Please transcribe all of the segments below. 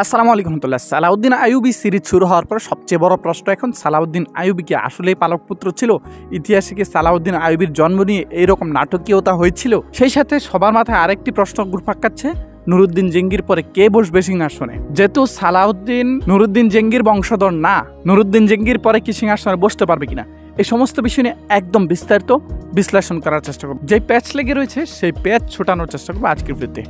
আসসালামু আলাইকুম রহমতুল্লাহ। সালাউদ্দিন আইয়ুবী সিরিজ শুরু হওয়ার পর সবচেয়ে বড় প্রশ্ন এখন, সালাউদ্দিন আইয়ুবী কি আসলেই পালক পুত্র ছিল? ইতিহাসে কি সালাউদ্দিন আইয়ুবীর জন্ম নিয়ে এইরকম নাটকীয়তা হয়েছিল? সেই সাথে সবার মাথায় আরেকটি প্রশ্ন ঘুরপাক খাচ্ছে, নুরুদ্দিন জেঙ্গির পরে কে বসবে সিংহাসনে? যেহেতু সালাউদ্দিন নুরুদ্দিন জেঙ্গির বংশধর না, নুরুদ্দিন জেঙ্গির পরে কি সিংহাসনে বসতে পারবে কিনা, এই সমস্ত বিষয় নিয়ে একদম বিস্তারিত বিশ্লেষণ করার চেষ্টা করব। যে প্যাচ লেগে রয়েছে সেই প্যাচ ছোটানোর চেষ্টা করবো আজকের ভিডিওতে।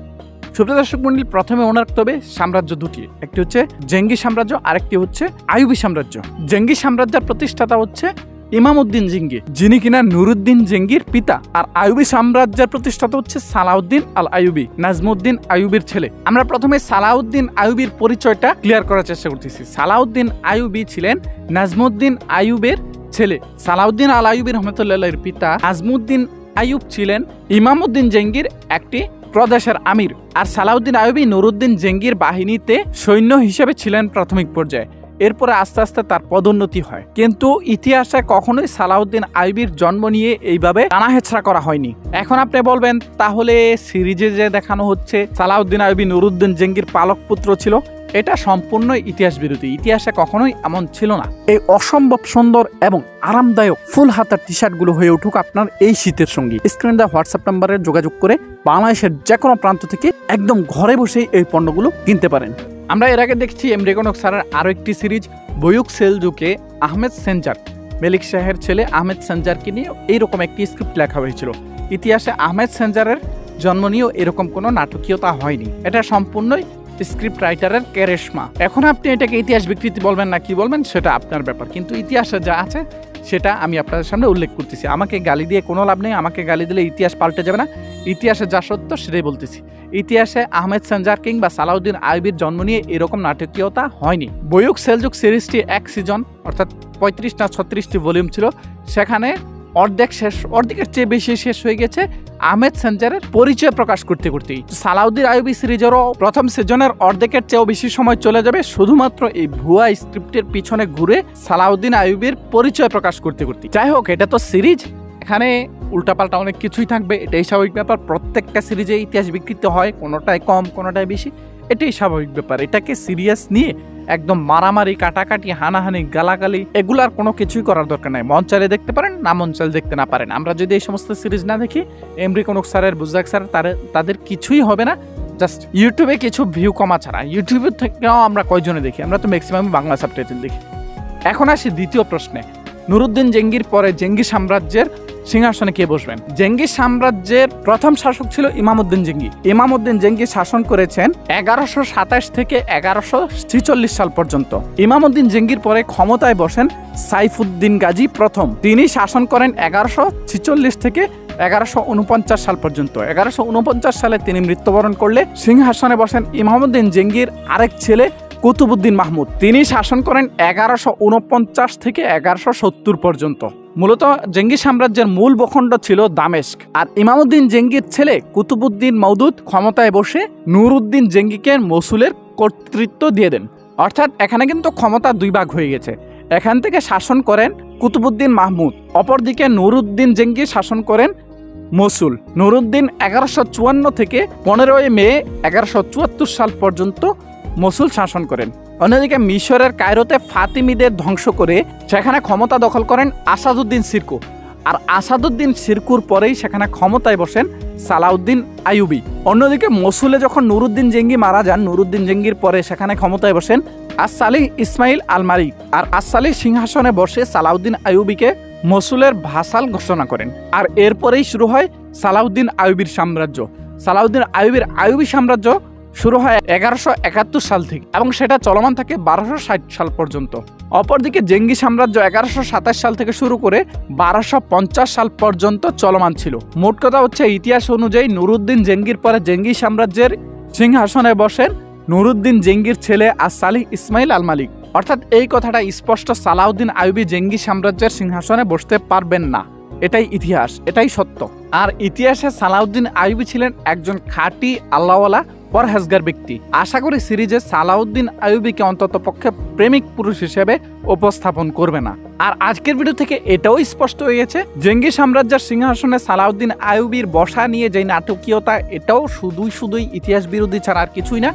সুপ্রিয় দর্শক মন্ডলী, প্রথমে মনে রাখতে হবে সাম্রাজ্য দুটি, একটি হচ্ছে জেঙ্গি সাম্রাজ্য, আরেকটি হচ্ছে আইয়ুবী সাম্রাজ্য। জেঙ্গি সাম্রাজ্যের প্রতিষ্ঠাতা হচ্ছে ইমামউদ্দিন জেঙ্গি, যিনি কিনা নুরুদ্দিন জেঙ্গির পিতা। আর আইয়ুবী সাম্রাজ্যের প্রতিষ্ঠাতা হচ্ছে সালাউদ্দিন আল আইয়ুবী, নাজমউদ্দিন আইয়ুবীর ছেলে। আমরা প্রথমে সালাউদ্দিন আইয়ুবীর পরিচয়টা ক্লিয়ার করার চেষ্টা করতেছি। সালাউদ্দিন আইয়ুবী ছিলেন নাজমউদ্দিন আইয়ুবের ছেলে। সালাউদ্দিন আল আইয়ুবী রহমতুল্লাহের পিতা নাজমউদ্দিন আইয়ুব ছিলেন ইমামউদ্দিন জেঙ্গির একটি প্রদেশের আমির। আর সালাউদ্দিন আইয়ুবী নুরুদ্দিন জেঙ্গির বাহিনীতে সৈন্য হিসেবে ছিলেন প্রাথমিক পর্যায়ে। এরপরে আস্তে আস্তে তার পদোন্নতি হয়, কিন্তু ইতিহাসে কখনোই সালাউদ্দিন আইয়ুবীর জন্ম নিয়ে এইভাবে টানাহেচড়া করা হয়নি। এখন আপনি বলবেন, তাহলে সিরিজে যে দেখানো হচ্ছে সালাউদ্দিন আইয়ুবী নুরুদ্দিন জেঙ্গির পালক পুত্র ছিল, এটা সম্পূর্ণ ইতিহাস বিরোধী। ইতিহাসে কখনোই এমন ছিল না। এই অসম্ভব সুন্দর এবং আরামদায়ক ফুল হাতার টি শার্ট গুলো হয়ে উঠুক আপনার এই শীতের সঙ্গী। স্ক্রিনে দেওয়া হোয়াটসঅ্যাপ নাম্বারে যোগাযোগ করে বাংলাদেশের যে কোনো প্রান্ত থেকে একদম ঘরে বসেই এই পণ্যগুলো কিনতে পারেন। আমরা এর আগে দেখছি এমরি কনক স্যারের আরো একটি সিরিজ বয়ুক সেলজুকে আহমেদ সেনজার, মেলিক শাহের ছেলে আহমেদ সেনজারকে নিয়ে এইরকম একটি স্ক্রিপ্ট লেখা হয়েছিল। ইতিহাসে আহমেদ সেনজারের জন্ম নিয়েও এরকম কোনো নাটকীয়তা হয়নি। এটা সম্পূর্ণই স্ক্রিপ্ট রাইটারের ক্যারেশমা। এখন আপনি এটাকে ইতিহাস বিকৃতি বলবেন না কি বলবেন সেটা আপনার ব্যাপার, কিন্তু ইতিহাসে যা আছে সেটা আমি আপনাদের সামনে উল্লেখ করতেছি। আমাকে গালি দিয়ে কোনো লাভ নেই, আমাকে গালি দিলে ইতিহাস পাল্টে যাবে না। ইতিহাসে যা সত্য সেটাই বলতেছি। ইতিহাসে আহমেদ সেনজার কিংবা সালাউদ্দিন আইয়ুবীর জন্ম নিয়ে এরকম নাটকীয়তা হয়নি। বয়ুক সেলজুক সিরিজটি এক সিজন অর্থাৎ 35 না 36টি ভলিউম ছিল, সেখানে অর্ধেকের চেয়ে বেশি শেষ হয়ে গেছে আহমেদ সেনজারের পরিচয় প্রকাশ করতে করতেই। সালাউদ্দিন আইয়ুবী সিরিজেরও প্রথম সিজনের অর্ধেকের চেয়েও বেশি সময় চলে যাবে শুধুমাত্র এই ভুয়া স্ক্রিপ্টের পিছনে ঘুরে সালাউদ্দিন আইয়ুবীর পরিচয় প্রকাশ করতে করতে। যাই হোক, এটা তো সিরিজ, এখানে উল্টাপাল্টা অনেক কিছুই থাকবে, এটাই স্বাভাবিক ব্যাপার। প্রত্যেকটা সিরিজে ইতিহাস বিকৃত হয়, কোনোটাই কম কোনোটাই বেশি, এটাই স্বাভাবিক ব্যাপার। এটাকে সিরিয়াস নিয়ে একদম মারামারি, কাটাকাটি, হানাহানি, গালাগালি এগুলার কোনো কিছুই করার দরকার নাই। মন চাইলে দেখতে পারেন, না মন চাইলে দেখতে না পারেন। আমরা যদি এই সমস্ত সিরিজ না দেখি, এমরি কনক স্যারের, বুজরাক স্যার, তাদের কিছুই হবে না। জাস্ট ইউটিউবে কিছু ভিউ কমা ছাড়া। ইউটিউবে থেকেও আমরা কয়জনে দেখি? আমরা তো ম্যাক্সিমাম বাংলা সাবটাইটেল দেখি। এখন আসি দ্বিতীয় প্রশ্নে, নুরুদ্দিন জেঙ্গির পরে জেঙ্গি সাম্রাজ্যের সিংহাসনে কে বসবেন? জেঙ্গি সাম্রাজ্যের প্রথম শাসক ছিল ইমামউদ্দিন জেঙ্গি। ইমামউদ্দিন জেঙ্গি শাসন করেছেন 1127 থেকে 1146 সাল পর্যন্ত। ইমামউদ্দিন জেঙ্গির পরে ক্ষমতায় বসেন সাইফুদ্দিন গাজী প্রথম। তিনি শাসন করেন 1146 থেকে 1149 সাল পর্যন্ত। 1149 সালে তিনি মৃত্যুবরণ করলে সিংহাসনে বসেন ইমামউদ্দিন জেঙ্গির আরেক ছেলে কুতুবউদ্দিন মাহমুদ। তিনি শাসন করেন 1149 থেকে 1170 পর্যন্ত। মূলত জেঙ্গি সাম্রাজ্যের মূল ভূখণ্ড ছিল দামেস্ক। আর ইমামউদ্দিন জেঙ্গির ছেলে কুতুবউদ্দিন মওদুদ ক্ষমতায় বসে নুরুদ্দিন জেঙ্গিকে মসুলের কর্তৃত্ব দিয়ে দেন। অর্থাৎ এখানে কিন্তু ক্ষমতা দুই ভাগ হয়ে গেছে। এখান থেকে শাসন করেন কুতুবউদ্দিন মাহমুদ, অপরদিকে নুরুদ্দিন জেঙ্গি শাসন করেন মসুল। নুরুদ্দিন 1154 থেকে 15 মে 1174 সাল পর্যন্ত মসুল শাসন করেন। অন্যদিকে মিশরের কায়রোতে ফাতিমিদের ধ্বংস করে সেখানে ক্ষমতা দখল করেন আসাদুদ্দিন সিরকু। আর আসাদুদ্দিন সিরকুর পরেই সেখানে ক্ষমতায় বসেন সালাউদ্দিন আইয়ুবী। অন্যদিকে মসুলে যখন নুরুদ্দিন জেঙ্গি মারা যান, নুরুদ্দিন জেঙ্গির পরে সেখানে ক্ষমতায় বসেন আস-সালিহ ইসমাইল আল মালিক। আর আস-সালিহ সিংহাসনে বসে সালাউদ্দিন আইয়ুবীকে মসুলের ভাসাল ঘোষণা করেন। আর এরপরেই শুরু হয় সালাউদ্দিন আইয়ুবীর সাম্রাজ্য। সালাউদ্দিন আইয়ুবীর আইয়ুবী সাম্রাজ্য শুরু হয় 1171 সাল থেকে এবং সেটা চলমান থাকে 1260 সাল পর্যন্ত। অপরদিকে জেঙ্গি সাম্রাজ্য 1127 সাল থেকে শুরু করে 1250 সাল পর্যন্ত চলমান ছিল। মোট কথা হচ্ছে, ইতিহাস অনুযায়ী নুরুদ্দিন জেঙ্গির পরে জেঙ্গি সাম্রাজ্যের সিংহাসনে বসেন নুরুদ্দিন জেঙ্গির ছেলে আস-সালিহ ইসমাইল আল মালিক। অর্থাৎ এই কথাটা স্পষ্ট, সালাউদ্দিন আইয়ুবী জেঙ্গি সাম্রাজ্যের সিংহাসনে বসতে পারবেন না। এটাই ইতিহাস, এটাই সত্য। আর ইতিহাসে সালাউদ্দিন আইয়ুবী ছিলেন একজন খাঁটি আল্লাহওয়ালা পরহেজগার ব্যক্তি। আশা করি সিরিজে সালাউদ্দিন আইয়ুবীকে অন্তত পক্ষে প্রেমিক পুরুষ হিসেবে উপস্থাপন করবে না। আর আজকের ভিডিও থেকে এটাও স্পষ্ট হয়ে গেছে, জেঙ্গি সাম্রাজ্যের সিংহাসনে সালাউদ্দিন আইয়ুবীর বসা নিয়ে যে নাটকীয়তা, এটাও শুধুই ইতিহাস বিরোধী ছাড়া আর কিছুই না।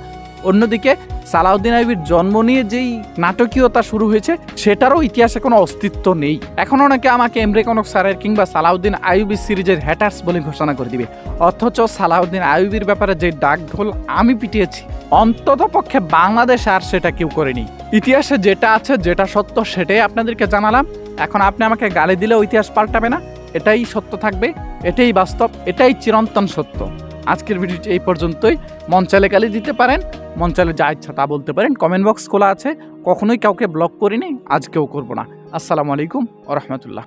অন্যদিকে সালাউদ্দিন আইয়ুবীর জন্ম নিয়ে যেই নাটকীয়তা শুরু হয়েছে সেটারও ইতিহাসে কোনো অস্তিত্ব নেই। এখন অনেকে আমাকে এমরে কনক স্যারের কিংবা সালাউদ্দিন আইয়ুবী সিরিজের হ্যাটার্স বলে ঘোষণা করে দিবে, অথচ সালাউদ্দিন আইয়ুবীর ব্যাপারে যে ডাকঢোল আমি পিটিয়েছি অন্তত পক্ষে বাংলাদেশে আর সেটা কেউ করেনি। ইতিহাসে যেটা আছে, যেটা সত্য সেটাই আপনাদেরকে জানালাম। এখন আপনি আমাকে গালি দিলেও ইতিহাস পাল্টাবে না, এটাই সত্য থাকবে, এটাই বাস্তব, এটাই চিরন্তন সত্য। আজকের ভিডিওটি এই পর্যন্তই। মন চাইলে গালি দিতে পারেন, মন চাইলে যা ইচ্ছা তা বলতে পারেন। কমেন্ট বক্স খোলা আছে, কখনোই কাউকে ব্লক করিনি, আজকেও করবো না। আসসালামু আলাইকুম ওয়া রাহমাতুল্লাহ।